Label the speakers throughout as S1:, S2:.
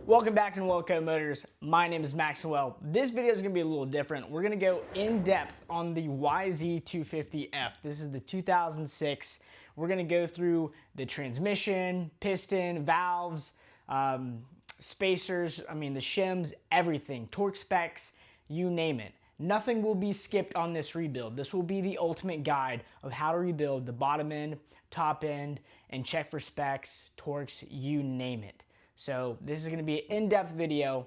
S1: Welcome back to NOELco.MOTORS. My name is Max Noel. This video is going to be a little different. We're going to go in depth on the YZ250F. This is the 2006. We're going to go through the transmission, piston, valves, spacers, the shims, everything, torque specs, you name it. Nothing will be skipped on this rebuild. This will be the ultimate guide of how to rebuild the bottom end, top end, and check for specs, torques, you name it. So this is going to be an in-depth video,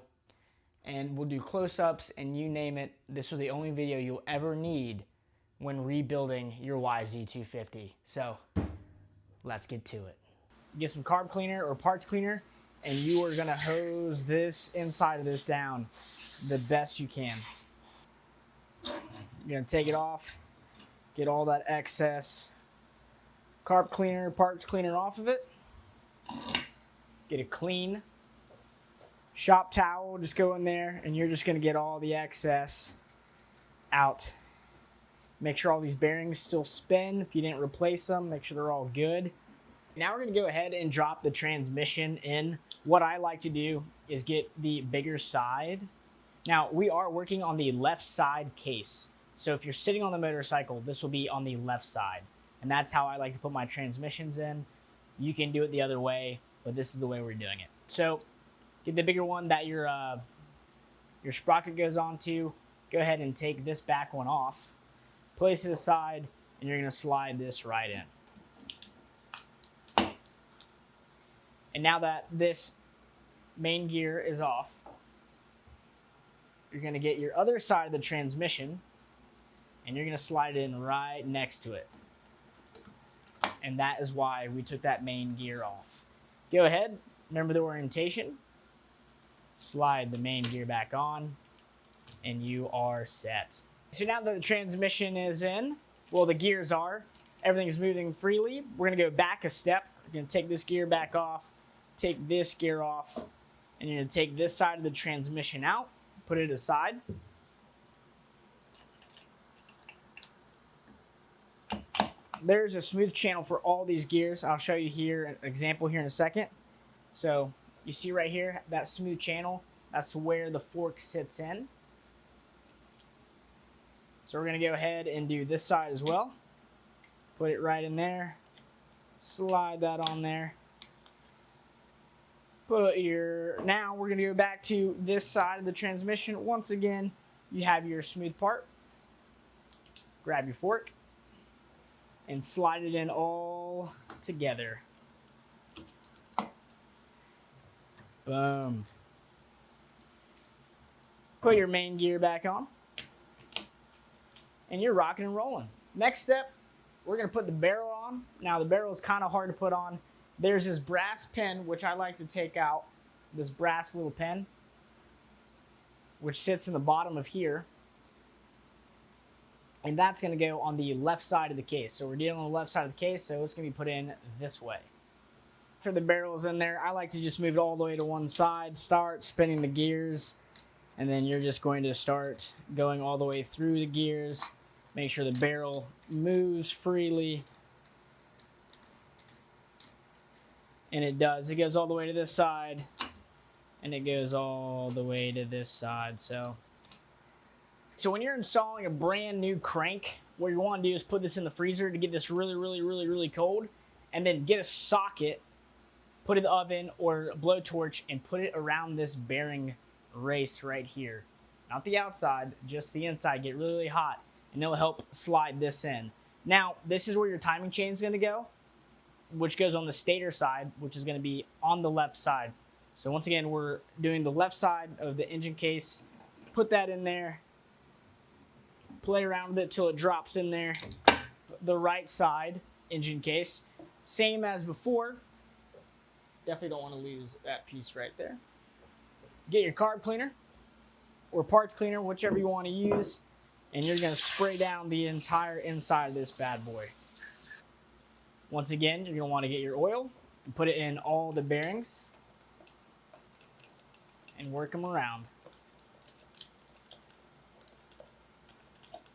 S1: and we'll do close-ups and you name it. This is the only video you'll ever need when rebuilding your YZ250. So let's get to it. Get some carb cleaner or parts cleaner, and you are going to hose this inside of this down the best you can. You're going to take it off, get all that excess carb cleaner, parts cleaner off of it. Get a clean shop towel, just go in there, and you're just going to get all the excess out. Make sure all these bearings still spin. If you didn't replace them, make sure they're all good. Now we're going to go ahead and drop the transmission in. What I like to do is get the bigger side. Now, we are working on the left side case. So if you're sitting on the motorcycle, this will be on the left side. And that's how I like to put my transmissions in. You can do it the other way, but this is the way we're doing it. So get the bigger one that your sprocket goes onto. Go ahead and take this back one off. Place it aside, and you're going to slide this right in. And now that this main gear is off, you're going to get your other side of the transmission, and you're going to slide it in right next to it. And that is why we took that main gear off. Go ahead, remember the orientation, slide the main gear back on, and you are set. So now that the transmission is in, well, the gears are, everything's moving freely. We're gonna go back a step. We're gonna take this gear back off, take this gear off, and you're gonna take this side of the transmission out, put it aside. There's a smooth channel for all these gears. I'll show you here an example here in a second. So you see right here, that smooth channel, that's where the fork sits in. So we're gonna go ahead and do this side as well. Put it right in there, slide that on there. Now we're gonna go back to this side of the transmission. Once again, you have your smooth part. Grab your fork and slide it in all together. Boom. Put your main gear back on, and you're rocking and rolling. Next step, we're gonna put the barrel on. Now the barrel is kind of hard to put on. There's this brass pin, which I like to take out, this brass little pin, which sits in the bottom of here. And that's going to go on the left side of the case. So we're dealing on the left side of the case, so it's going to be put in this way. For the barrels in there, I like to just move it all the way to one side, start spinning the gears, and then you're just going to start going all the way through the gears. Make sure the barrel moves freely. And it does. It goes all the way to this side, and it goes all the way to this side. So when you're installing a brand new crank, what you want to do is put this in the freezer to get this really cold, and then get a socket, put it in the oven or a blowtorch, and put it around this bearing race right here. Not the outside, just the inside. Get really hot, and it'll help slide this in. Now, this is where your timing chain is going to go, which goes on the stator side, which is going to be on the left side. So once again, we're doing the left side of the engine case. Put that in there. Play around with it till it drops in there. The right side engine case, same as before. Definitely don't want to lose that piece right there. Get your carb cleaner or parts cleaner, whichever you want to use, and you're going to spray down the entire inside of this bad boy. Once again, you're going to want to get your oil and put it in all the bearings and work them around.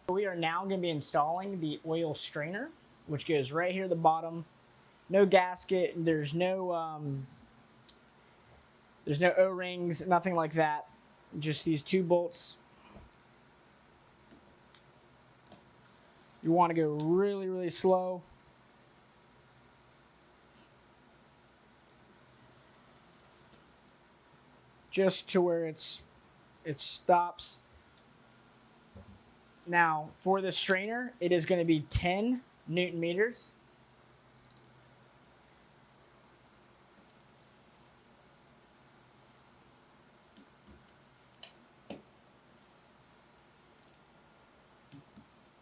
S1: We are now going to be installing the oil strainer, which goes right here at the bottom. No gasket. There's no There's no O-rings, nothing like that. Just these 2 bolts. You want to go really, really slow. Just to where it stops. Now, for the strainer, it is going to be 10 Newton meters.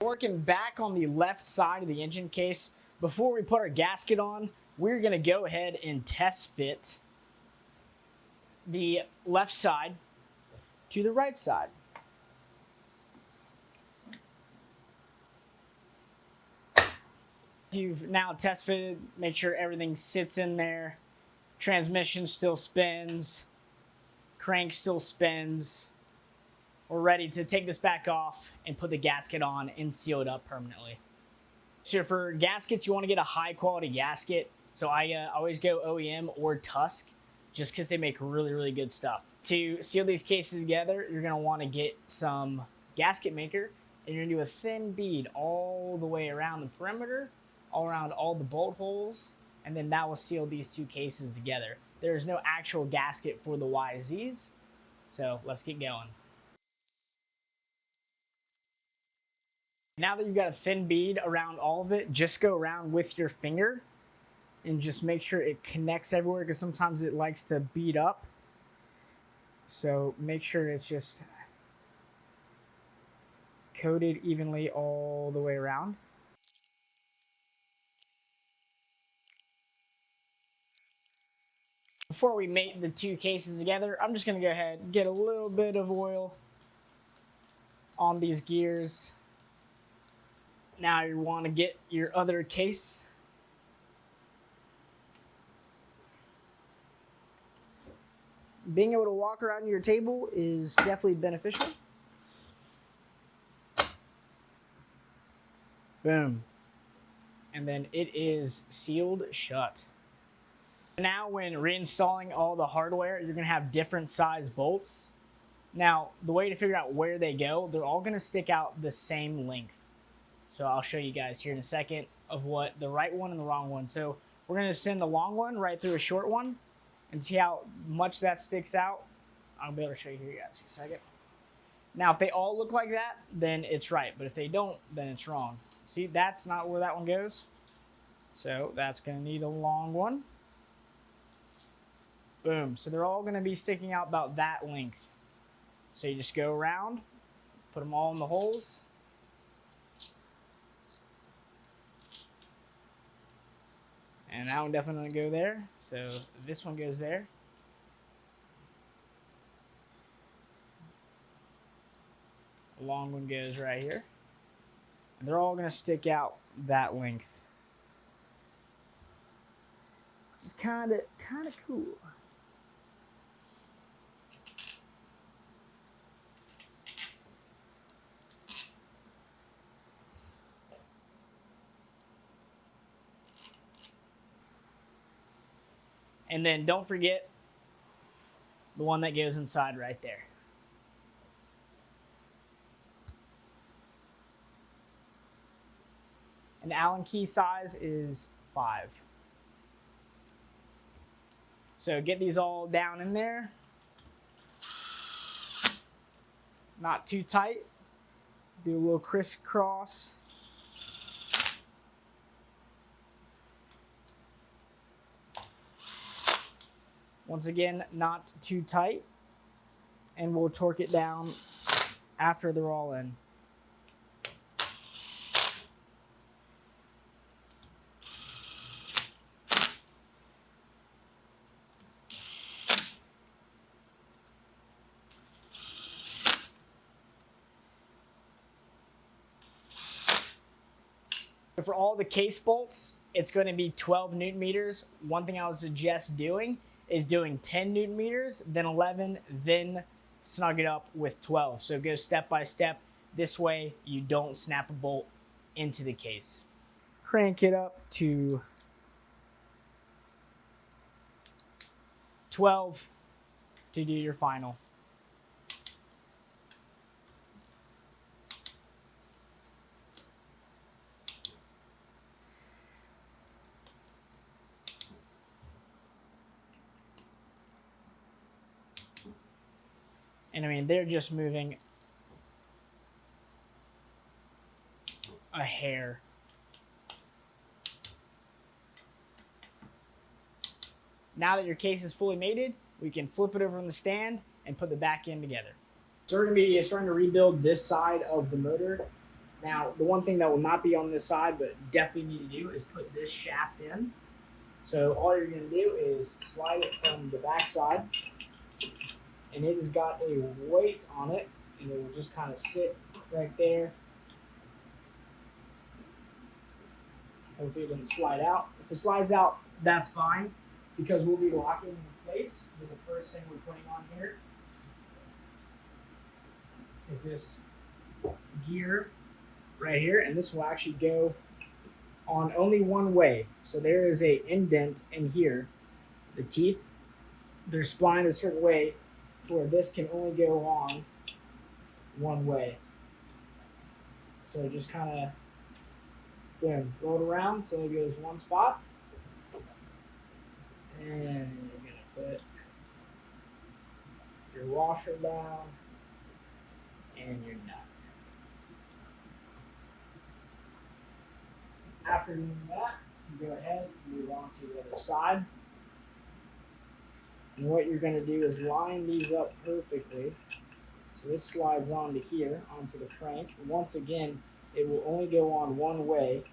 S1: Working back on the left side of the engine case, before we put our gasket on, we're going to go ahead and test fit the left side to the right side. You've now test fitted, make sure everything sits in there. Transmission still spins, crank still spins. We're ready to take this back off and put the gasket on and seal it up permanently. So for gaskets, you want to get a high quality gasket. So I always go OEM or Tusk, just because they make really, really good stuff. To seal these cases together, you're going to want to get some gasket maker, and you're going to do a thin bead all the way around the perimeter, all around all the bolt holes, and then that will seal these 2 cases together. There's no actual gasket for the YZs, so let's get going. Now that you've got a thin bead around all of it, just go around with your finger and just make sure it connects everywhere, because sometimes it likes to bead up. So make sure it's just coated evenly all the way around. Before we mate the 2 cases together, I'm just going to go ahead and get a little bit of oil on these gears. Now you want to get your other case. Being able to walk around your table is definitely beneficial. Boom. And then it is sealed shut. Now when reinstalling all the hardware, you're going to have different size bolts. Now, the way to figure out where they go, they're all going to stick out the same length. So I'll show you guys here in a second of what the right one and the wrong one. So we're going to send the long one right through a short one and see how much that sticks out. I'll be able to show you here, guys, in a second. Now, if they all look like that, then it's right. But if they don't, then it's wrong. See, that's not where that one goes. So that's going to need a long one. Boom. So they're all going to be sticking out about that length. So you just go around, put them all in the holes. And that one definitely go there. So this one goes there. The long one goes right here. And they're all going to stick out that length. Which is kind of cool. And then don't forget the one that goes inside right there. And the Allen key size is 5. So get these all down in there. Not too tight. Do a little crisscross. Once again, not too tight. And we'll torque it down after they're all in. For all the case bolts, it's going to be 12 Newton meters. One thing I would suggest doing is doing 10 Newton meters, then 11, then snug it up with 12. So go step by step. This way you don't snap a bolt into the case. Crank it up to 12. to do your final. And I mean, they're just moving a hair. Now that your case is fully mated, we can flip it over on the stand and put the back end together. So we're going to be starting to rebuild this side of the motor. Now, the one thing that will not be on this side, but definitely need to do, is put this shaft in. So all you're going to do is slide it from the back side, and it has got a weight on it, and it will just kind of sit right there. Hopefully it doesn't slide out. If it slides out, that's fine, because we'll be locking in place with the first thing we're putting on here is this gear right here, and this will actually go on only one way. So there is a indent in here. The teeth, they're splined a certain way to where this can only go on one way. So just kind of boom, roll it around until it goes one spot. And you're gonna put your washer down and your nut. After doing that, you go ahead and move on to the other side. And what you're going to do is line these up perfectly. So this slides onto here, onto the crank. Once again, it will only go on one way.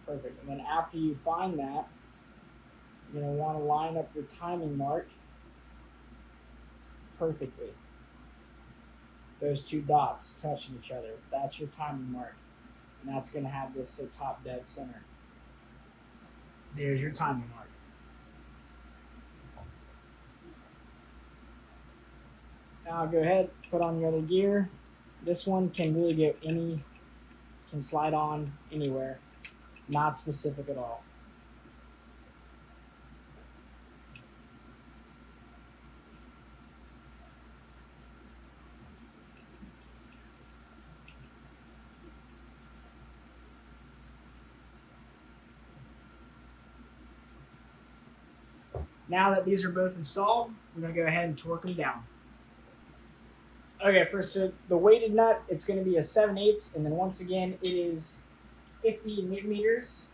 S1: Perfect. And then after you find that, you're going to want to line up your timing mark perfectly. Those two dots touching each other. That's your timing mark. And that's going to have this at top dead center. There's your timing mark. Now go ahead, put on your other gear. This one can really go can slide on anywhere. Not specific at all. Now that these are both installed, we're going to go ahead and torque them down. Okay, so the weighted nut, it's going to be a 7/8, and then once again, it is 50 Newton meters.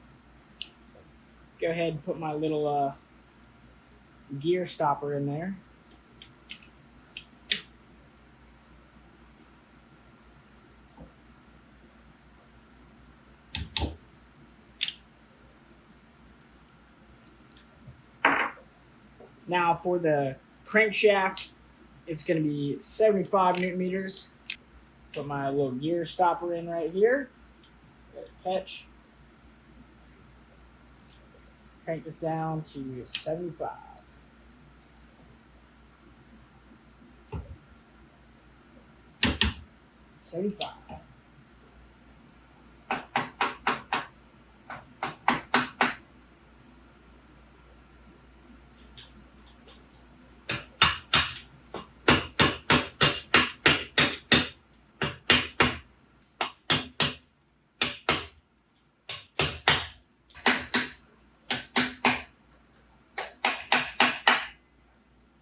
S1: Go ahead and put my little gear stopper in there. Now for the crankshaft, it's going to be 75 Newton meters. Put my little gear stopper in right here. Catch. Crank this down to 75.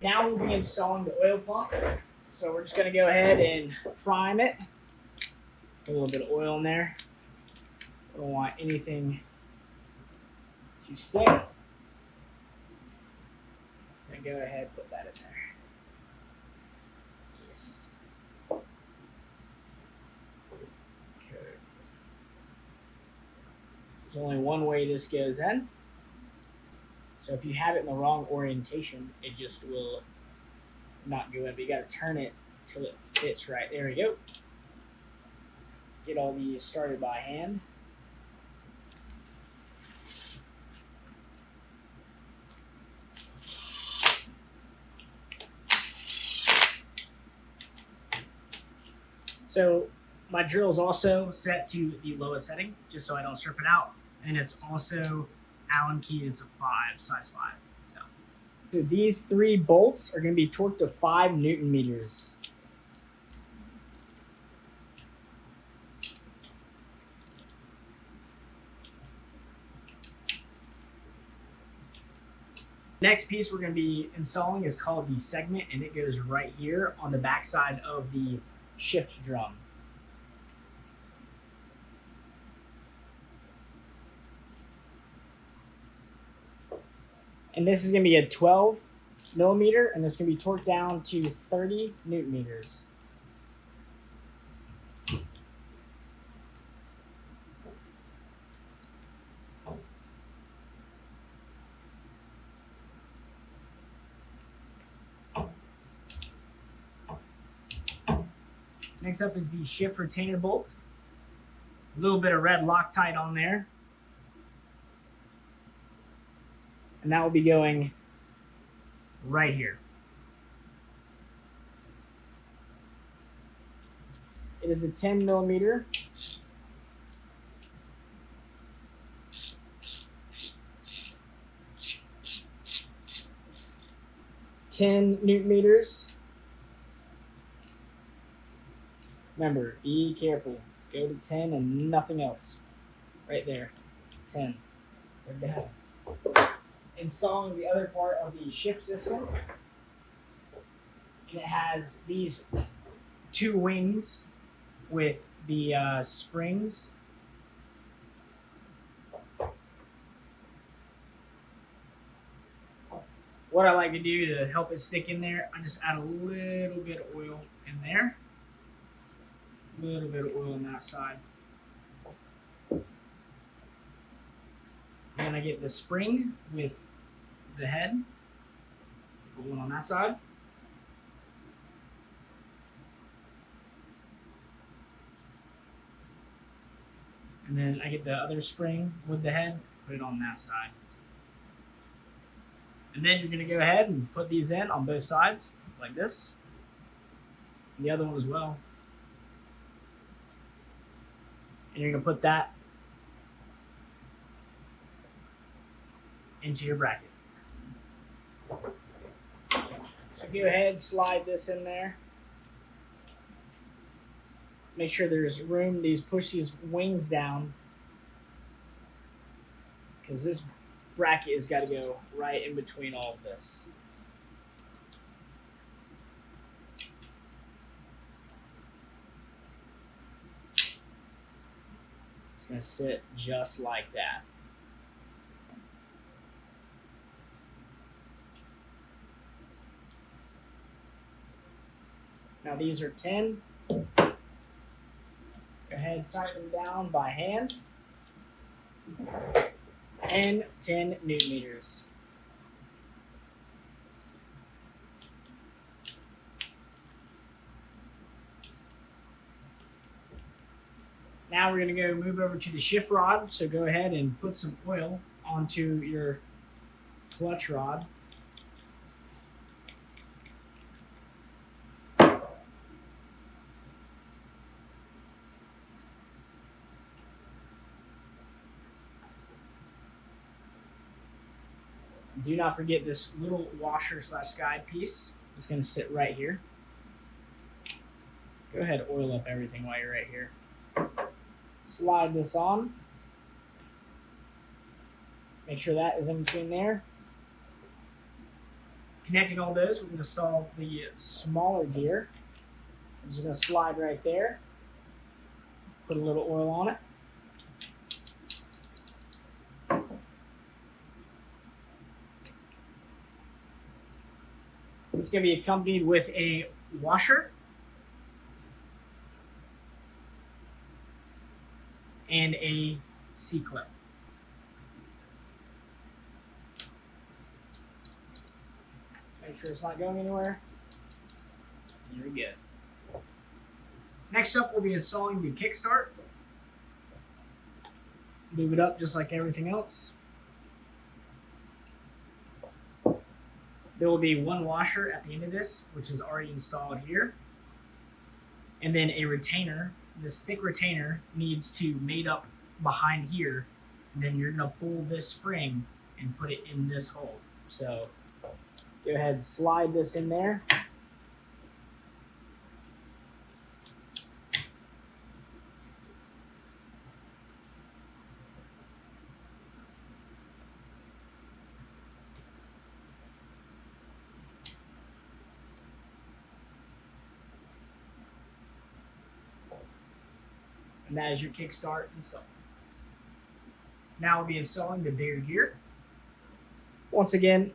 S1: Now we'll be installing the oil pump. So we're just going to go ahead and prime it. Put a little bit of oil in there. I don't want anything to stick. And go ahead and put that in there. Yes. Okay. There's only one way this goes in. So if you have it in the wrong orientation, it just will not go in. But you got to turn it till it fits right. There we go. Get all these started by hand. So my drill is also set to the lowest setting, just so I don't strip it out. And it's also Allen keyed. It's a 5, size 5. So these 3 bolts are going to be torqued to 5 Newton meters. Next piece we're going to be installing is called the segment, and it goes right here on the backside of the shift drum. And this is going to be a 12 millimeter, and this can be torqued down to 30 Newton meters. Next up is the shift retainer bolt. A little bit of red Loctite on there. And that will be going right here. It is a 10 millimeter. $10 Newton meters. Remember, be careful. Go to 10 and nothing else. Right there. 10. We're down. Installing the other part of the shift system. And it has these 2 wings with the springs. What I like to do to help it stick in there, I just add a little bit of oil in there. A little bit of oil on that side. And then I get the spring with the head. Put one on that side. And then I get the other spring with the head, put it on that side. And then you're going to go ahead and put these in on both sides, like this. And the other one as well. And you're going to put that into your bracket. So go ahead, slide this in there. Make sure there's room. Push these wings down, because this bracket has got to go right in between all of this. It's going to sit just like that. Now these are 10. Go ahead, tighten them down by hand. And 10 Newton meters. Now we're going to go move over to the shift rod. So go ahead and put some oil onto your clutch rod. Do not forget this little washer / guide piece is going to sit right here. Go ahead, oil up everything while you're right here. Slide this on. Make sure that is in between there. Connecting all those, we're going to install the smaller gear. I'm just going to slide right there. Put a little oil on it. It's going to be accompanied with a washer and a C-clip. Make sure it's not going anywhere. Very good. Next up, we'll be installing the kickstart. Move it up just like everything else. There will be one washer at the end of this, which is already installed here. and then a retainer. This thick retainer needs to mate up behind here, and then you're gonna pull this spring and put it in this hole. So go ahead and slide this in there. And that is your kickstart install. Now we'll be installing the bigger gear. Once again,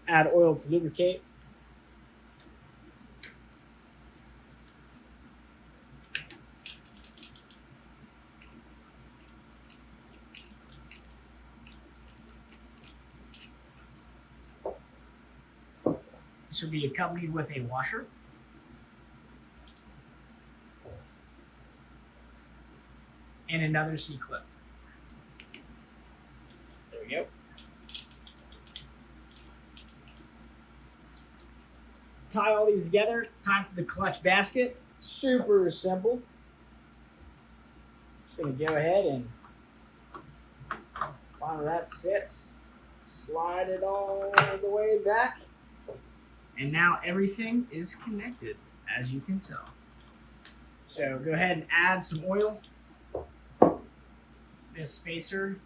S1: add oil to lubricate. This will be accompanied with a washer. And another C-clip. There we go. Tie all these together. Time for the clutch basket. Super simple. Just going to go ahead and find where that sits. Slide it all the way back. And now everything is connected, as you can tell. So go ahead and add some oil. This spacer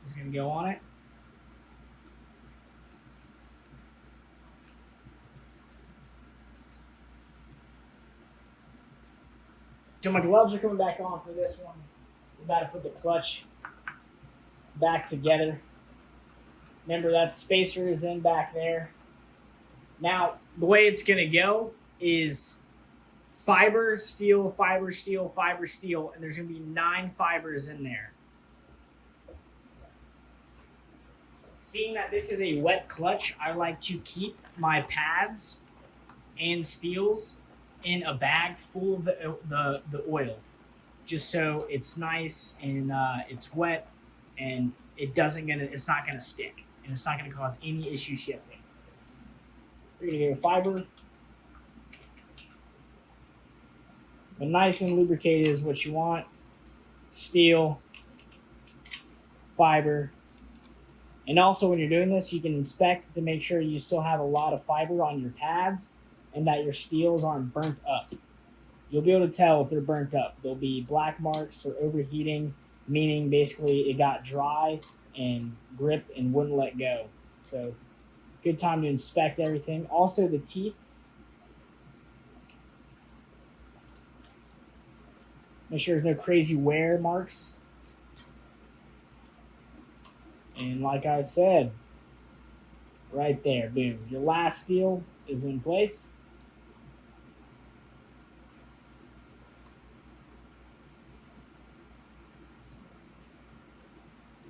S1: is going to go on it. So my gloves are coming back on for this one. We're about to put the clutch back together. Remember that spacer is in back there. Now, the way it's going to go is fiber, steel, fiber, steel, fiber, steel, and there's going to be 9 fibers in there. Seeing that this is a wet clutch, I like to keep my pads and steels in a bag full of the oil, just so it's nice and it's wet and it's not gonna stick and it's not gonna cause any issue shifting. We're gonna get a fiber, but nice and lubricated is what you want. Steel, fiber. And also when you're doing this, you can inspect to make sure you still have a lot of fiber on your pads and that your steels aren't burnt up. You'll be able to tell if they're burnt up. There'll be black marks or overheating, meaning basically it got dry and gripped and wouldn't let go. So good time to inspect everything. Also the teeth. Make sure there's no crazy wear marks. And like I said, right there, boom. Your last steel is in place.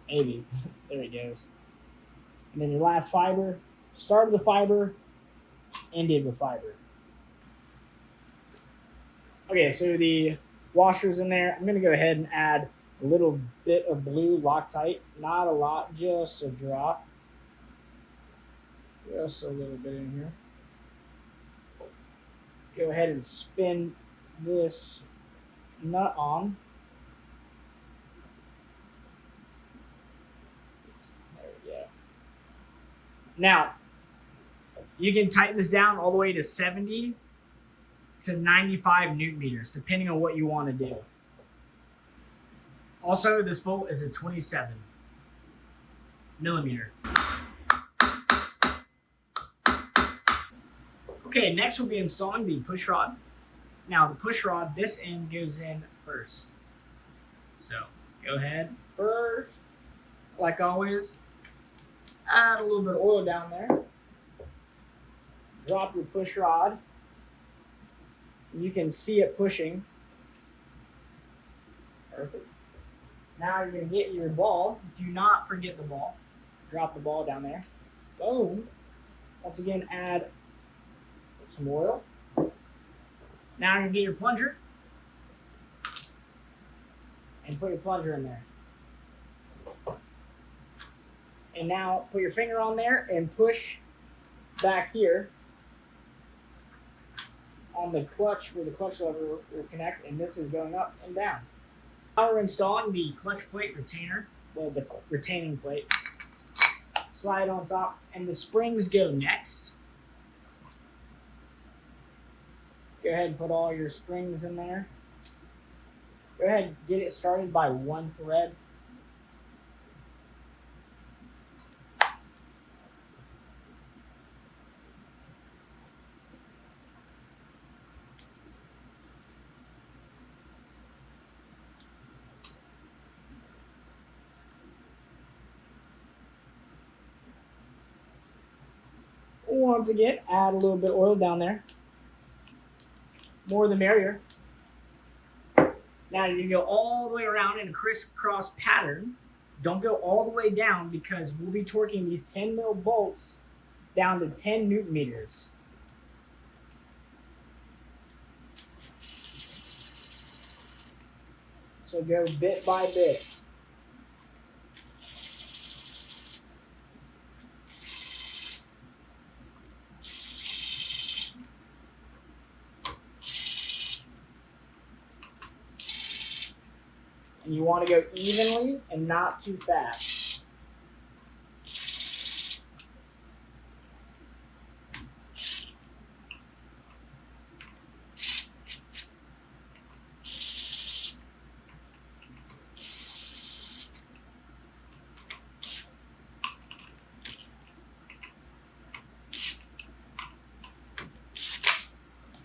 S1: Maybe. There it goes. And then your last fiber. Started with the fiber, ended with fiber. Okay, so the washer's in there. I'm going to go ahead and add a little bit of blue Loctite. Not a lot, just a drop. Just a little bit in here. Go ahead and spin this nut on. There we go. Now, you can tighten this down all the way to 70 to 95 Newton meters, depending on what you want to do. Also, this bolt is a 27 millimeter. Okay, next we'll be installing the push rod. Now the push rod, this end goes in first. So go ahead first, like always, add a little bit of oil down there. Drop your push rod. You can see it pushing. Perfect. Now you're going to get your ball. Do not forget the ball. Drop the ball down there. Boom. Once again, add some oil. Now you're going to get your plunger and put your plunger in there. And now put your finger on there and push back here on the clutch where the clutch lever will connect, and this is going up and down. Now we're installing the clutch plate retainer, well, the retaining plate. Slide it on top, and the springs go next. Go ahead and put all your springs in there. Go ahead and get it started by one thread. Once again, add a little bit of oil down there. More the merrier. Now you go all the way around in a crisscross pattern. Don't go all the way down because we'll be torquing these 10 mil bolts down to 10 Newton meters. So go bit by bit. And you want to go evenly and not too fast.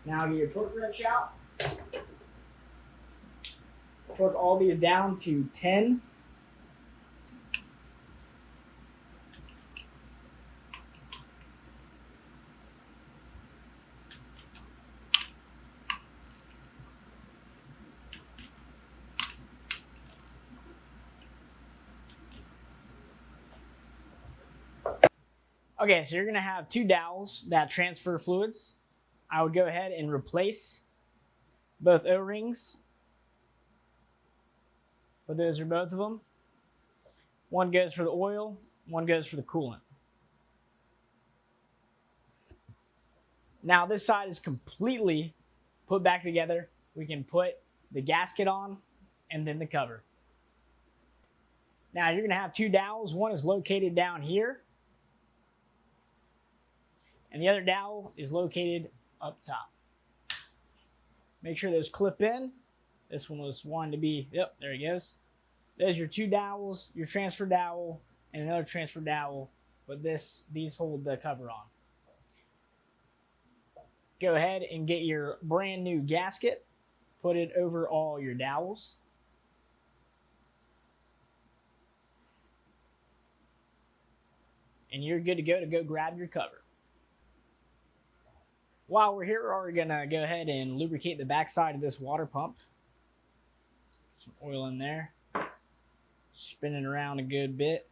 S1: Now get your torque wrench out. Torque all these down to 10. Okay, so you're gonna have two dowels that transfer fluids. I would go ahead and replace both O-rings. But those are both of them. One goes for the oil, one goes for the coolant. Now this side is completely put back together. We can put the gasket on and then the cover. Now you're gonna have two dowels. One is located down here, and the other dowel is located up top. Make sure those clip in. This one was wanting to be, yep, there he goes. There's your two dowels, your transfer dowel, and another transfer dowel, but these hold the cover on. Go ahead and get your brand new gasket, put it over all your dowels. And you're good to go grab your cover. While we're here, we're gonna go ahead and lubricate the backside of this water pump. Some oil in there. Spin it around a good bit.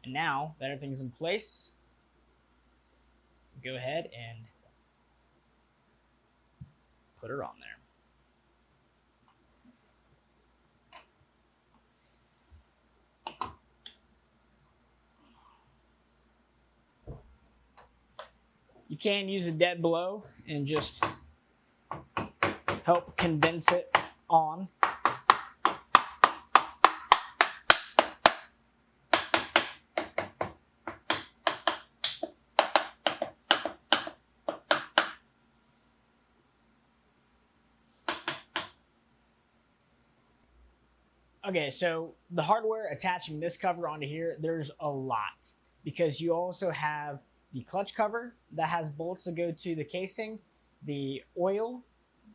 S1: And now that everything's in place, go ahead and put her on there. You can use a dead blow and just help condense it on. Okay, so the hardware attaching this cover onto here, there's a lot because you also have the clutch cover that has bolts that go to the casing, the oil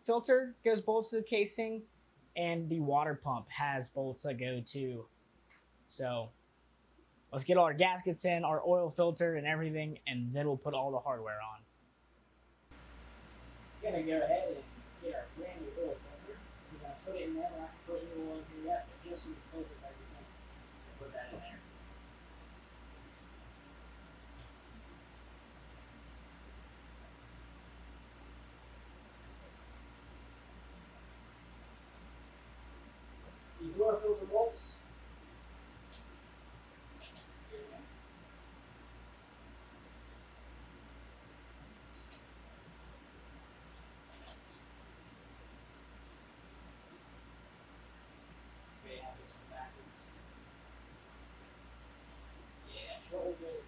S1: filter goes bolts to the casing, and the water pump has bolts that go to. So let's get all our gaskets in, our oil filter and everything, and then we'll put all the hardware on. I'm gonna go ahead and get our brand new oil filter. We're gonna put it in there. We're not gonna put any oil in here yet, but just so we close it and everything, we'll put that in there. These oil filter bolts.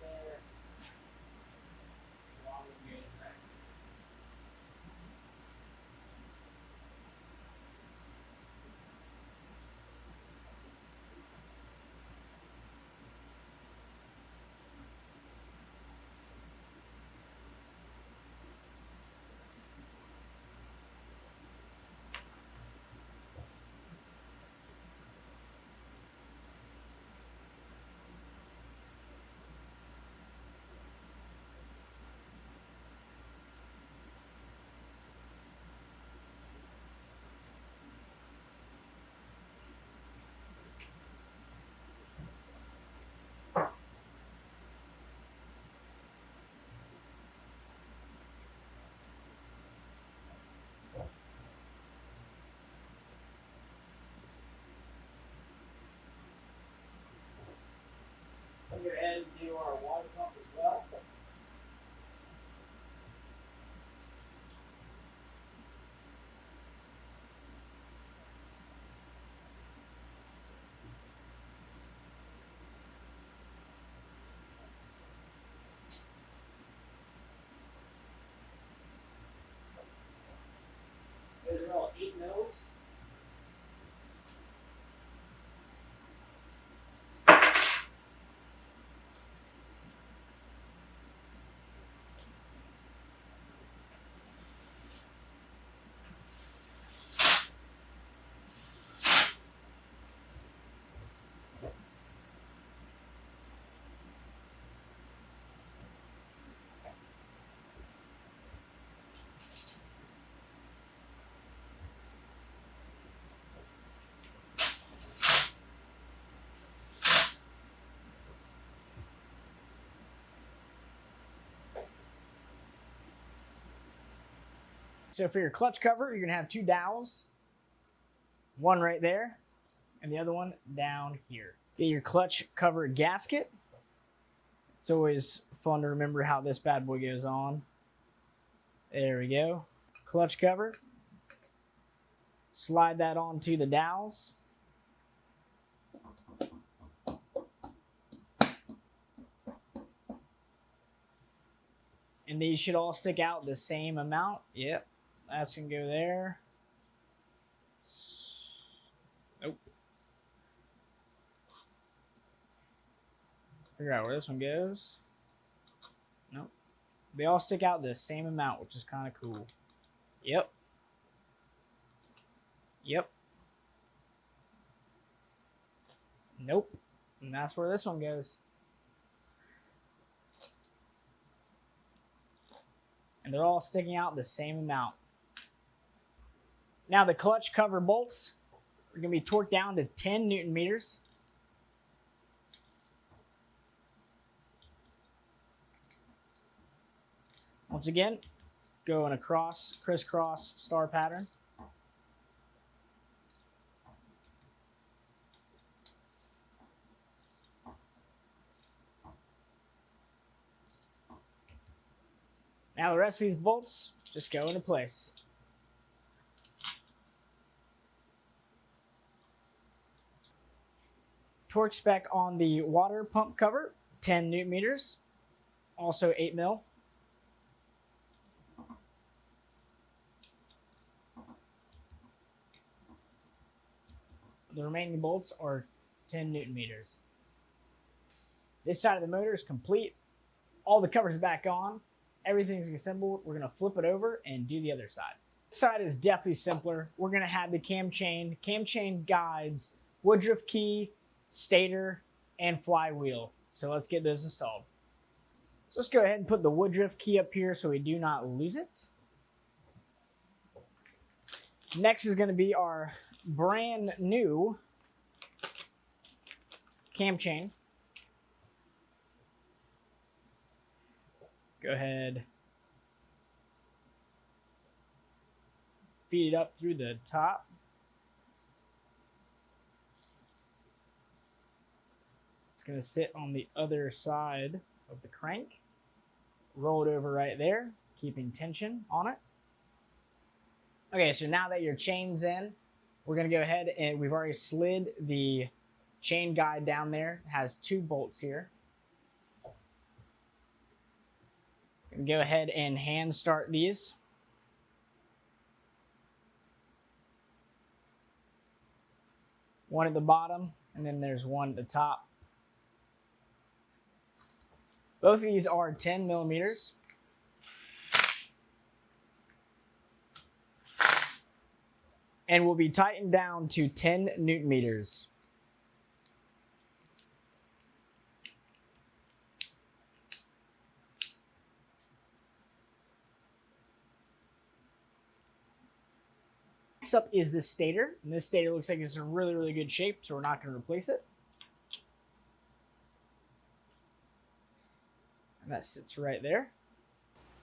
S1: goes there. Along with the main crank. We'll go ahead and do our water pump as well. Those are all 8 mils. So for your clutch cover, you're gonna have 2 dowels. One right there, and the other one down here. Get your clutch cover gasket. It's always fun to remember how this bad boy goes on. There we go. Clutch cover. Slide that onto the dowels. And these should all stick out the same amount. Yep, that's gonna go there. Nope. Figure out where this one goes. Nope. They all stick out the same amount, which is kind of cool. Yep. Yep. Nope. And that's where this one goes. And they're all sticking out the same amount. Now the clutch cover bolts are going to be torqued down to 10 Newton meters. Once again, go in a crisscross star pattern. Now the rest of these bolts just go into place. Torque spec on the water pump cover, 10 Newton meters, also 8 mil. The remaining bolts are 10 Newton meters. This side of the motor is complete. All the covers back on. Everything's assembled. We're going to flip it over and do the other side. This side is definitely simpler. We're going to have the cam chain guides, Woodruff key, stator, and flywheel. So let's get those installed. So let's go ahead and put the Woodruff key up here so we do not lose it. Next is going to be our brand new cam chain. Go ahead, feed it up through the top. It's going to sit on the other side of the crank. Roll it over right there, keeping tension on it. Okay, so now that your chain's in, we're going to go ahead and we've already slid the chain guide down there. It has 2 bolts here. Go ahead and hand start these. One at the bottom, and then there's one at the top. Both of these are 10 millimeters. And will be tightened down to 10 Newton meters. Next up is the stator, and this stator looks like it's in really, really good shape, so we're not going to replace it. And that sits right there.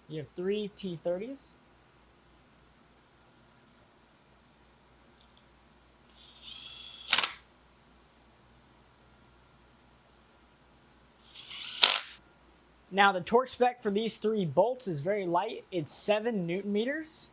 S1: You have 3 T30s. Now the torque spec for these 3 bolts is very light. It's 7 Newton meters.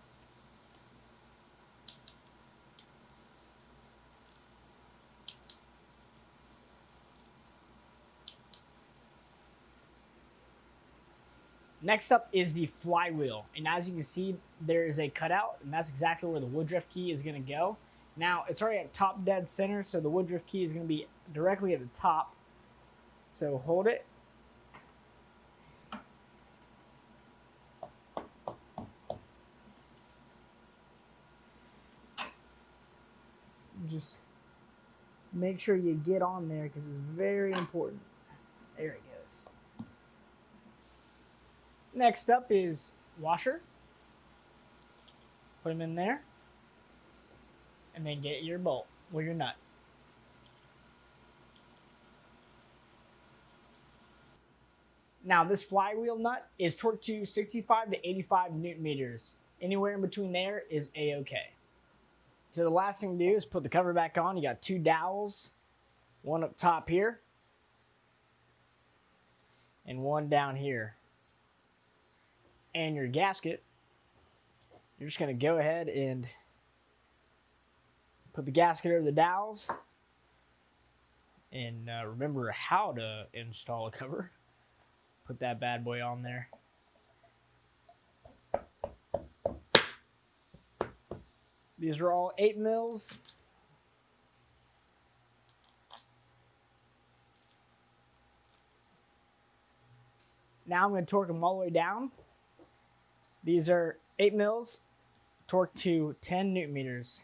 S1: Next up is the flywheel, and as you can see, there is a cutout, and that's exactly where the woodruff key is going to go. Now, it's already at top dead center, so the woodruff key is going to be directly at the top. So hold it. Just make sure you get on there because it's very important. There it goes. Next up is washer. Put them in there. And then get your bolt or your nut. Now this flywheel nut is torqued to 65 to 85 Newton meters. Anywhere in between there is a-okay. So the last thing to do is put the cover back on. You got 2 dowels, one up top here, and one down here. And your gasket, you're just going to go ahead and put the gasket over the dowels. And remember how to install a cover. Put that bad boy on there. These are all 8 mils. Now I'm going to torque them all the way down. These are 8 mils, torqued to 10 Newton meters.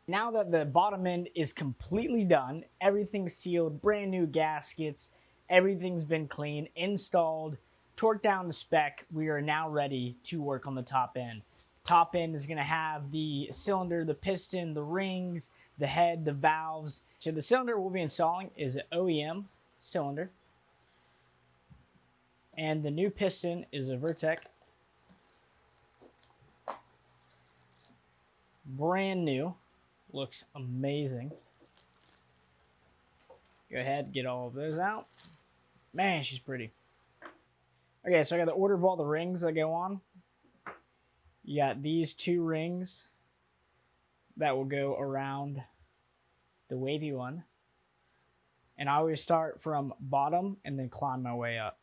S1: Now that the bottom end is completely done, everything's sealed, brand new gaskets, everything's been cleaned, installed, torqued down to spec, we are now ready to work on the top end. Top end is going to have the cylinder, the piston, the rings, the head, the valves. So the cylinder we'll be installing is an OEM cylinder. And the new piston is a Vertec. Brand new. Looks amazing. Go ahead, get all of those out. Man, she's pretty. Okay, so I got the order of all the rings that go on. You got these 2 rings that will go around the wavy one. And I always start from bottom and then climb my way up.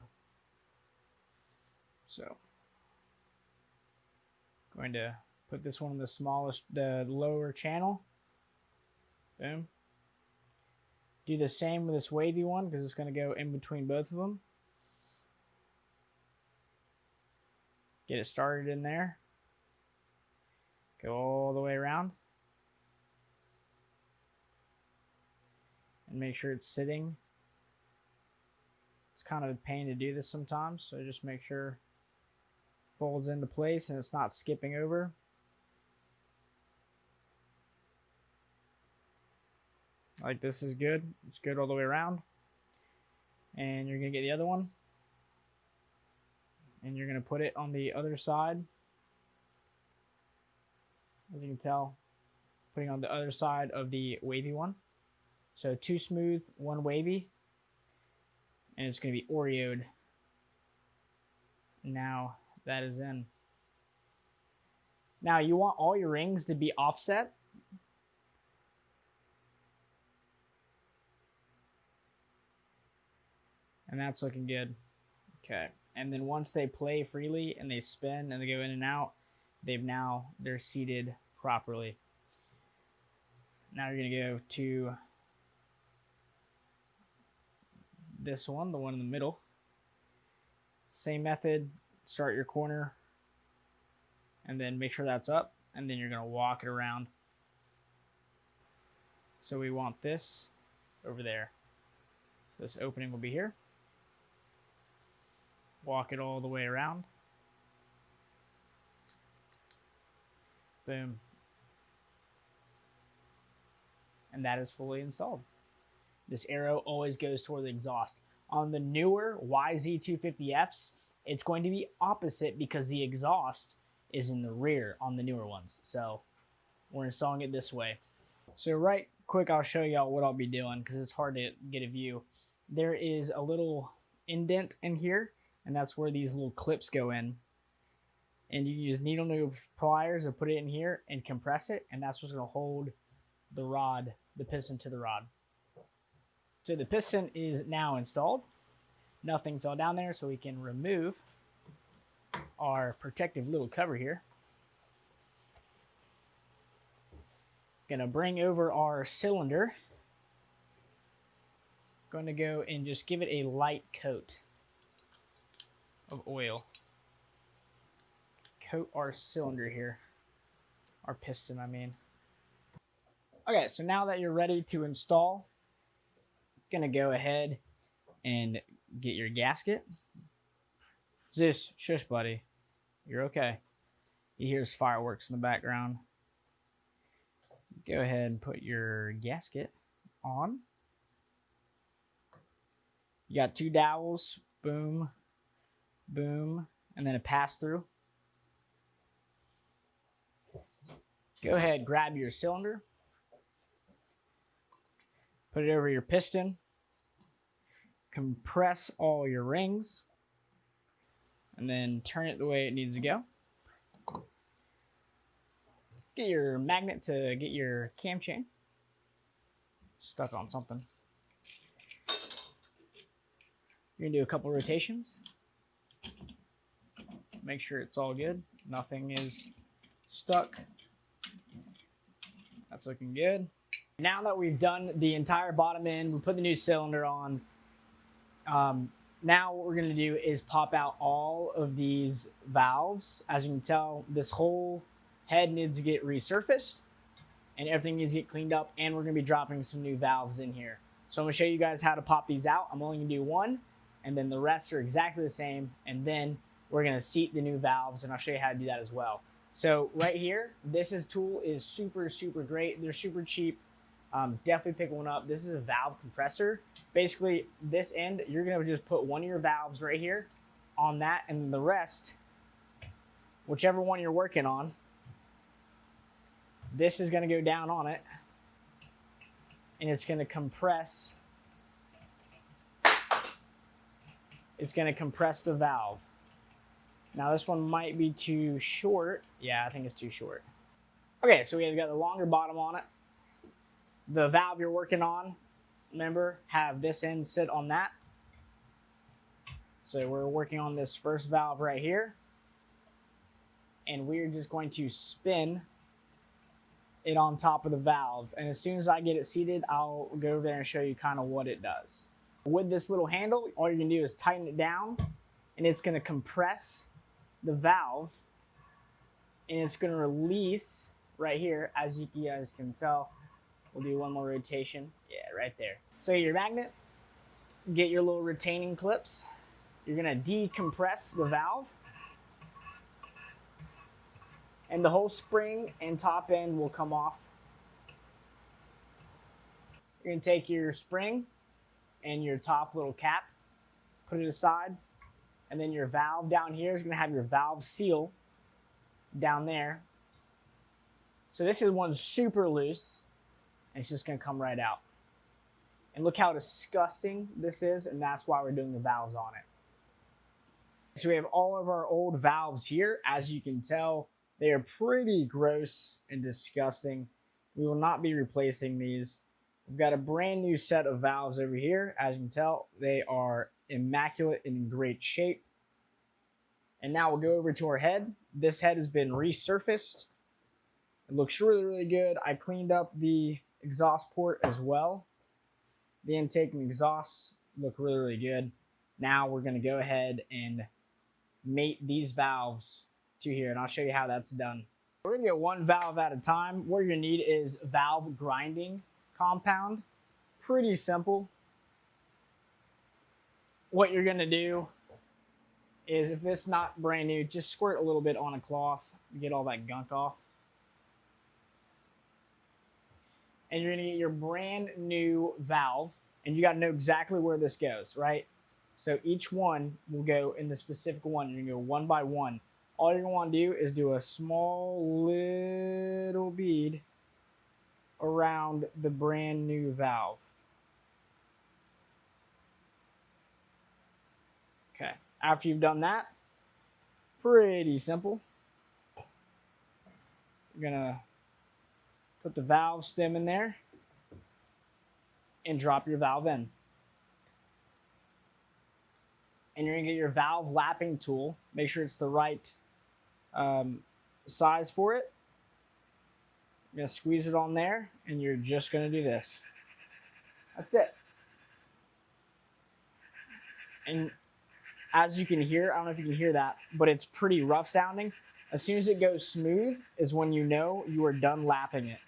S1: So, going to put this one in the smallest, the lower channel. Boom. Do the same with this wavy one because it's going to go in between both of them. Get it started in there. Go all the way around. And make sure it's sitting. It's kind of a pain to do this sometimes, so just make sure it folds into place and it's not skipping over. Like this is good. It's good all the way around. And you're going to get the other one. And you're going to put it on the other side. As you can tell, putting on the other side of the wavy one. So 2 smooth, 1 wavy. And it's going to be Oreo'd. Now that is in. Now you want all your rings to be offset. And that's looking good. Okay. And then once they play freely and they spin and they go in and out, they're seated properly. Now you're going to go to this one, the one in the middle. Same method, start your corner and then make sure that's up, and then you're going to walk it around. So we want this over there. So this opening will be here. Walk it all the way around. Boom. And that is fully installed. This arrow always goes toward the exhaust. On the newer YZ250Fs, it's going to be opposite because the exhaust is in the rear on the newer ones. So we're installing it this way. So right quick, I'll show y'all what I'll be doing because it's hard to get a view. There is a little indent in here, and that's where these little clips go in. And you use needle nose pliers to put it in here and compress it, and that's what's going to hold the rod, the piston to the rod. So the piston is now installed. Nothing fell down there, so we can remove our protective little cover here. Gonna bring over our cylinder. Going to go and just give it a light coat of oil. Coat our cylinder here. Our piston, I mean. Okay, so now that you're ready to install, gonna go ahead and get your gasket. Zeus, shush buddy. You're okay. He hears fireworks in the background. Go ahead and put your gasket on. You got 2 dowels, boom, boom, and then a pass through. Go ahead, grab your cylinder. Put it over your piston. Compress all your rings. And then turn it the way it needs to go. Get your magnet to get your cam chain stuck on something. You're gonna do a couple rotations. Make sure it's all good. Nothing is stuck. That's looking good. Now that we've done the entire bottom end, we put the new cylinder on. Now what we're gonna do is pop out all of these valves. As you can tell, this whole head needs to get resurfaced and everything needs to get cleaned up, and we're gonna be dropping some new valves in here. So I'm gonna show you guys how to pop these out. I'm only gonna do one, and then the rest are exactly the same, and then we're gonna seat the new valves, and I'll show you how to do that as well. So right here, this tool is super, super great. They're super cheap. Definitely pick one up. This is a valve compressor. Basically, this end, you're gonna just put one of your valves right here on that, and then the rest, whichever one you're working on, this is gonna go down on it, and it's gonna compress. It's gonna compress the valve. Now this one might be too short. Yeah, I think it's too short. Okay, so we have got the longer bottom on it. The valve you're working on, remember, have this end sit on that. So we're working on this first valve right here. And we're just going to spin it on top of the valve. And as soon as I get it seated, I'll go over there and show you kind of what it does. With this little handle, all you're gonna do is tighten it down, and it's gonna compress the valve, and it's gonna release right here, as you guys can tell. We'll do one more rotation. Yeah, right there. So your magnet, get your little retaining clips. You're gonna decompress the valve, and the whole spring and top end will come off. You're gonna take your spring and your top little cap, put it aside, and then your valve down here is gonna have your valve seal down there. So this is one super loose, and it's just gonna come right out. And look how disgusting this is, and that's why we're doing the valves on it. So we have all of our old valves here. As you can tell, they are pretty gross and disgusting. We will not be replacing these. We've got a brand new set of valves over here. As you can tell, they are immaculate and in great shape. And now we'll go over to our head. This head has been resurfaced. It looks really, really good. I cleaned up the exhaust port as well. The intake and exhaust look really, really good. Now we're going to go ahead and mate these valves to here, and I'll show you how that's done. We're going to get one valve at a time. What you're going to need is valve grinding compound. Pretty simple. What you're going to do is, if it's not brand new, just squirt a little bit on a cloth to get all that gunk off. And you're going to get your brand new valve, and you got to know exactly where this goes, right? So each one will go in the specific one. You're going to go one by one. All you're going to want to do is do a small little bead around the brand new valve. Okay, after you've done that, pretty simple. You're going to put the valve stem in there and drop your valve in. And you're going to get your valve lapping tool. Make sure it's the right size for it. You're going to squeeze it on there, and you're just going to do this. That's it. And as you can hear, I don't know if you can hear that, but it's pretty rough sounding. As soon as it goes smooth is when you know you are done lapping it.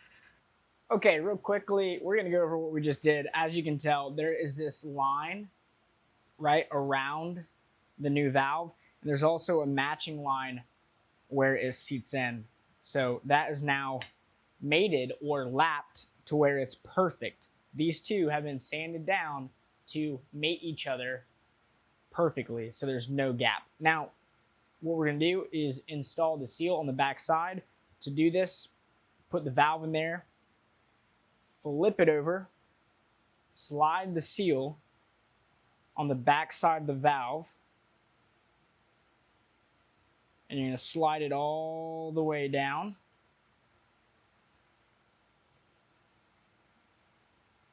S1: Okay, real quickly, we're going to go over what we just did. As you can tell, there is this line right around the new valve. And there's also a matching line where it seats in. So that is now mated or lapped to where it's perfect. These two have been sanded down to mate each other perfectly, so there's no gap. Now, what we're going to do is install the seal on the back side. To do this, put the valve in there, flip it over, slide the seal on the back side of the valve, and you're going to slide it all the way down.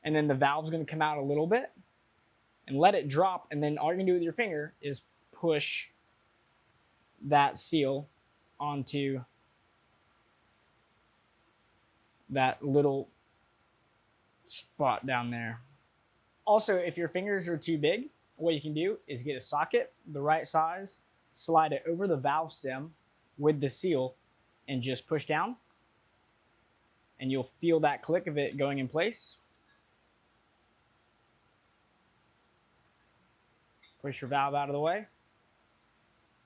S1: And then the valve's going to come out a little bit and let it drop, and then all you're going to do with your finger is push that seal onto that little spot down there. Also, if your fingers are too big, what you can do is get a socket the right size, slide it over the valve stem with the seal, and just push down, and you'll feel that click of it going in place. Push your valve out of the way,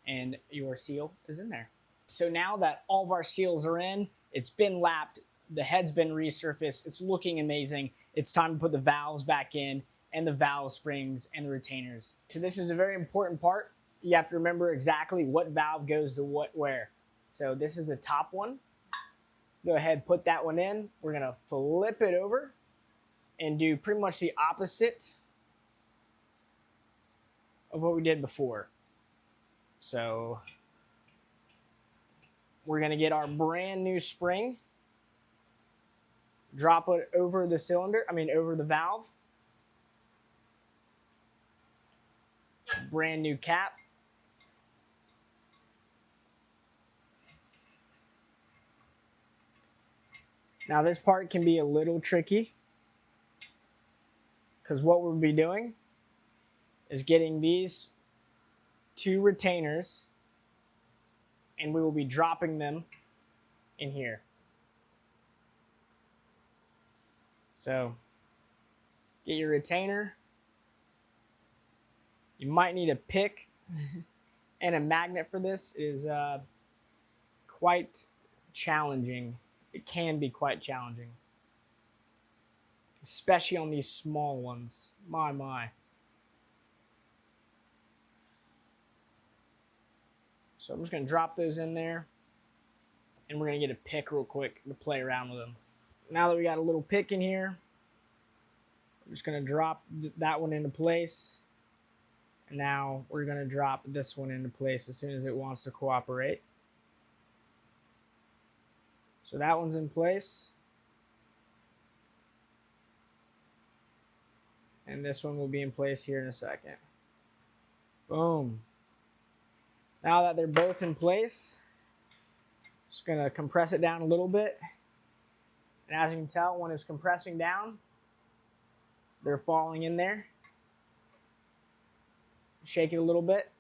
S1: and your seal is in there. So now that all of our seals are in, it's been lapped, the head's been resurfaced, it's looking amazing, it's time to put the valves back in, and the valve springs and the retainers. So this is a very important part. You have to remember exactly what valve goes to what where. So this is the top one. Go ahead, put that one in. We're gonna flip it over and do pretty much the opposite of what we did before. So we're going to get our brand new spring, drop it over the cylinder, over the valve. Brand new cap. Now this part can be a little tricky, because what we'll be doing is getting these two retainers, and we will be dropping them in here. So get your retainer. You might need a pick and a magnet for this. It is quite challenging. It can be quite challenging, especially on these small ones. My. So I'm just going to drop those in there, and we're going to get a pick real quick to play around with them. Now that we got a little pick in here, we're just going to drop that one into place. And now we're going to drop this one into place as soon as it wants to cooperate. So that one's in place. And this one will be in place here in a second. Boom. Now that they're both in place, just gonna compress it down a little bit. And as you can tell, when it's compressing down, they're falling in there. Shake it a little bit,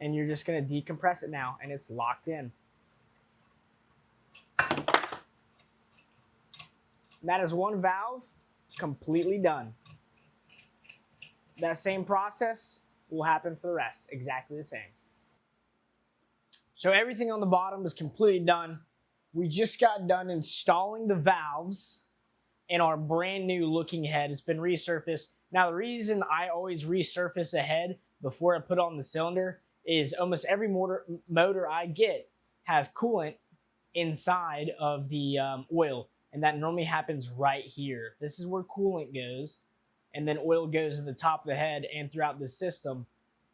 S1: and you're just gonna decompress it now, and it's locked in. That is one valve completely done. That same process will happen for the rest, exactly the same. So everything on the bottom is completely done. We just got done installing the valves in our brand new looking head. It's been resurfaced. Now the reason I always resurface a head before I put on the cylinder is almost every motor I get has coolant inside of the oil, and that normally happens right here. This is where coolant goes, and then oil goes to the top of the head and throughout the system.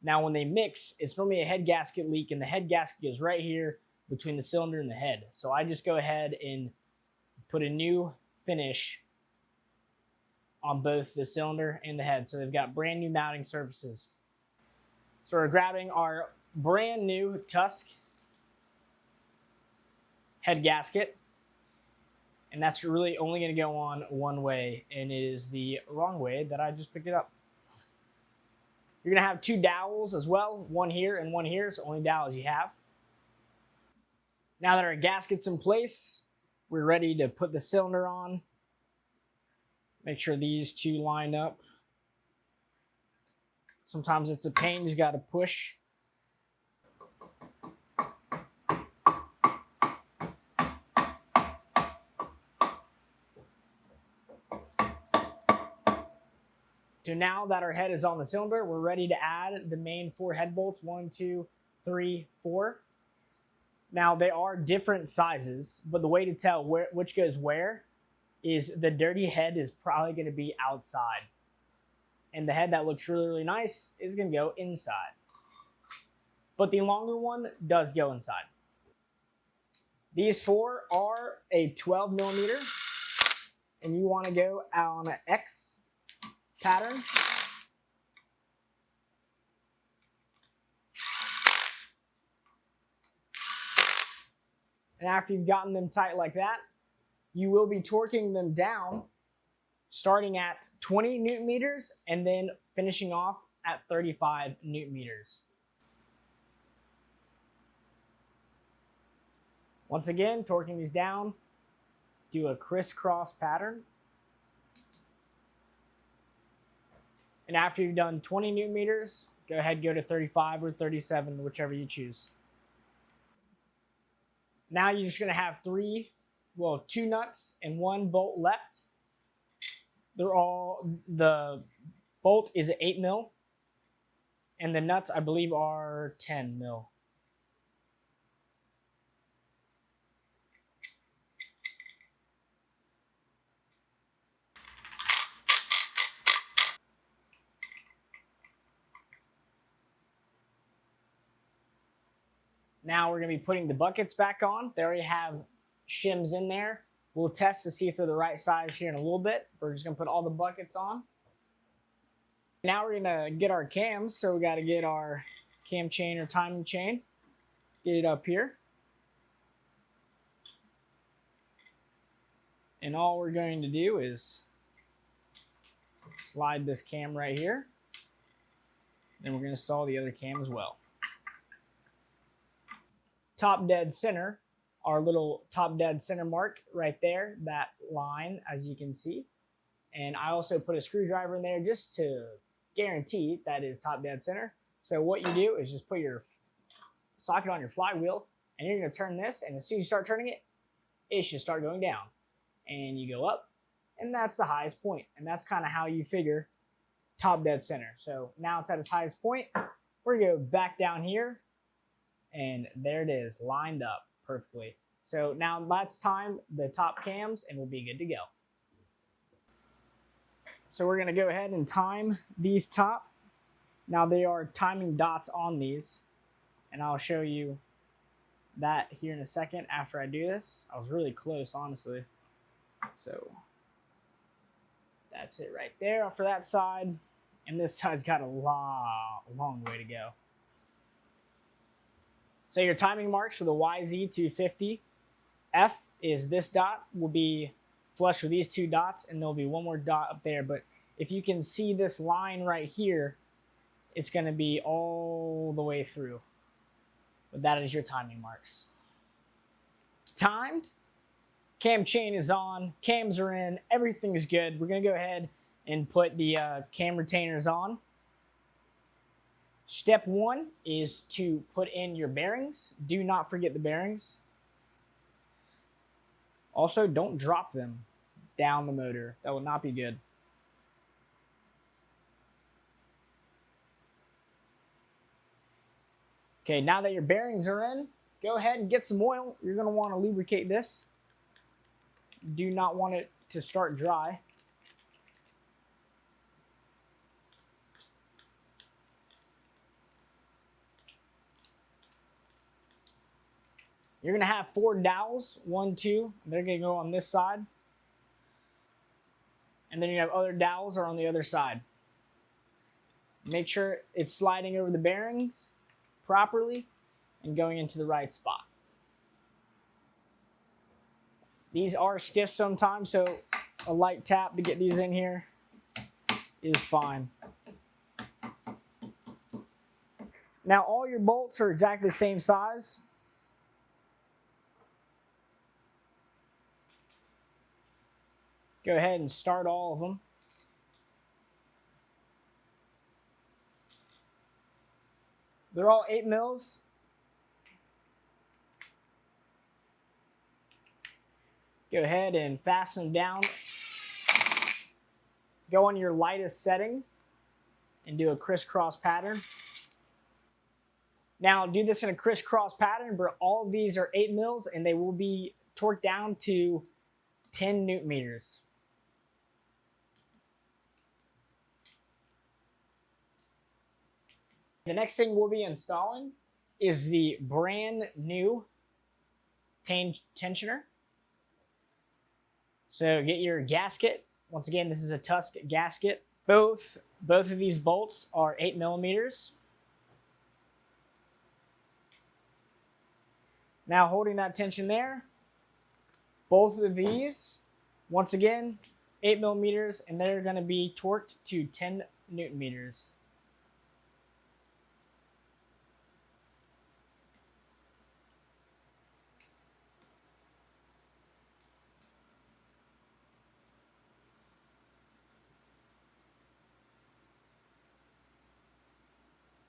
S1: Now when they mix, it's normally a head gasket leak, and the head gasket goes right here between the cylinder and the head. So I just go ahead and put a new finish on both the cylinder and the head. So they've got brand new mounting surfaces. So we're grabbing our brand new Tusk head gasket, and that's really only going to go on one way, and it is the wrong way that I just picked it up. You're going to have two dowels as well, one here and one here, so only dowels you have. Now that our gasket's in place, we're ready to put the cylinder on. Make sure these two line up. Sometimes it's a pain, you got to push. So now that our head is on the cylinder, we're ready to add the main 4 head bolts, 1, 2, 3, 4. Now they are different sizes, but the way to tell which goes where is the dirty head is probably going to be outside. And the head that looks really, really nice is going to go inside. But the longer one does go inside. These 4 are a 12 millimeter, and you want to go on an X pattern. And after you've gotten them tight like that, you will be torquing them down, starting at 20 Newton meters and then finishing off at 35 Newton meters. Once again, torquing these down, do a crisscross pattern. And after you've done 20 Newton meters, go ahead, go to 35 or 37, whichever you choose. Now you're just going to have 2 nuts and 1 bolt left. The bolt is 8 mil, and the nuts, I believe, are 10 mil. Now we're going to be putting the buckets back on. They already have shims in there. We'll test to see if they're the right size here in a little bit. We're just going to put all the buckets on. Now we're going to get our cams. So we got to get our cam chain or timing chain. Get it up here. And all we're going to do is slide this cam right here. Then we're going to install the other cam as well. Top dead center, our little top dead center mark right there, that line, as you can see. And I also put a screwdriver in there just to guarantee that is top dead center. So what you do is just put your socket on your flywheel, and you're going to turn this, and as soon as you start turning it, it should start going down. And you go up, and that's the highest point. And that's kind of how you figure top dead center. So now it's at its highest point. We're going to go back down here, and there it is, lined up perfectly. So now let's time the top cams, and we'll be good to go. So we're going to go ahead and time these top. Now they are timing dots on these, and I'll show you that here in a second after I do this. I was really close, honestly. So That's it right there for that side. And this side's got a long way to go. So your timing marks for the YZ250F is this dot will be flush with these two dots, and there'll be one more dot up there. But if you can see this line right here, it's going to be all the way through. But that is your timing marks. It's timed. Cam chain is on. Cams are in. Everything is good. We're going to go ahead and put the cam retainers on. Step one is to put in your bearings. Do not forget the bearings. Also, don't drop them down the motor. That will not be good. Okay, now that your bearings are in, go ahead and get some oil. You're going to want to lubricate this. Do not want it to start dry. You're going to have 4 dowels, 1, 2. They're going to go on this side. And then you have other dowels are on the other side. Make sure it's sliding over the bearings properly and going into the right spot. These are stiff sometimes, so a light tap to get these in here is fine. Now all your bolts are exactly the same size. Go ahead and start all of them. They're all 8 mils. Go ahead and fasten them down. Go on your lightest setting and do a crisscross pattern. Now do this in a crisscross pattern, but all of these are 8 mils and they will be torqued down to 10 Newton meters. The next thing we'll be installing is the brand new tensioner. So get your gasket. Once again, this is a Tusk gasket. Both of these bolts are 8 millimeters. Now holding that tension there, both of these, once again, 8 millimeters, and they're going to be torqued to 10 Newton meters.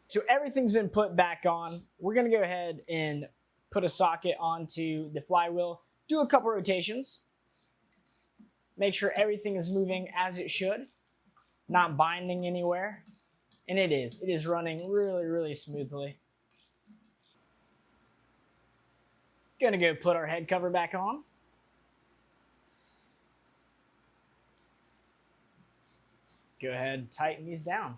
S1: So everything's been put back on. We're going to go ahead and put a socket onto the flywheel, do a couple rotations, make sure everything is moving as it should, not binding anywhere. And it is. It is running really, really smoothly. Gonna go put our head cover back on. Go ahead and tighten these down.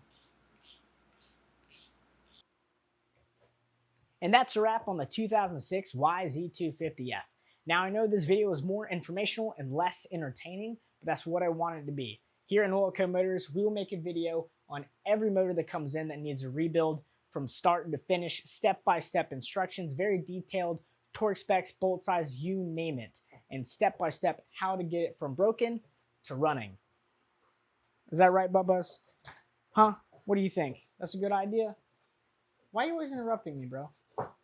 S1: And that's a wrap on the 2006 YZ250F. Now I know this video is more informational and less entertaining, but that's what I want it to be. Here at NOELco.MOTORS, we will make a video on every motor that comes in that needs a rebuild from start to finish, step-by-step instructions, very detailed torque specs, bolt size, you name it, and step-by-step how to get it from broken to running. Is that right, Bubbas? Huh? What do you think? That's a good idea? Why are you always interrupting me, bro?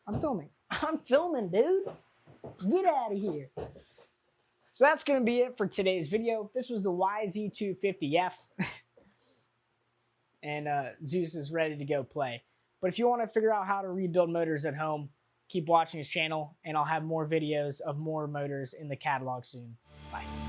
S1: I'm filming. I'm filming, dude. Get out of here. So that's going to be it for today's video. This was the YZ250F. And Zeus is ready to go play. But if you want to figure out how to rebuild motors at home, keep watching his channel, and I'll have more videos of more motors in the catalog soon. Bye.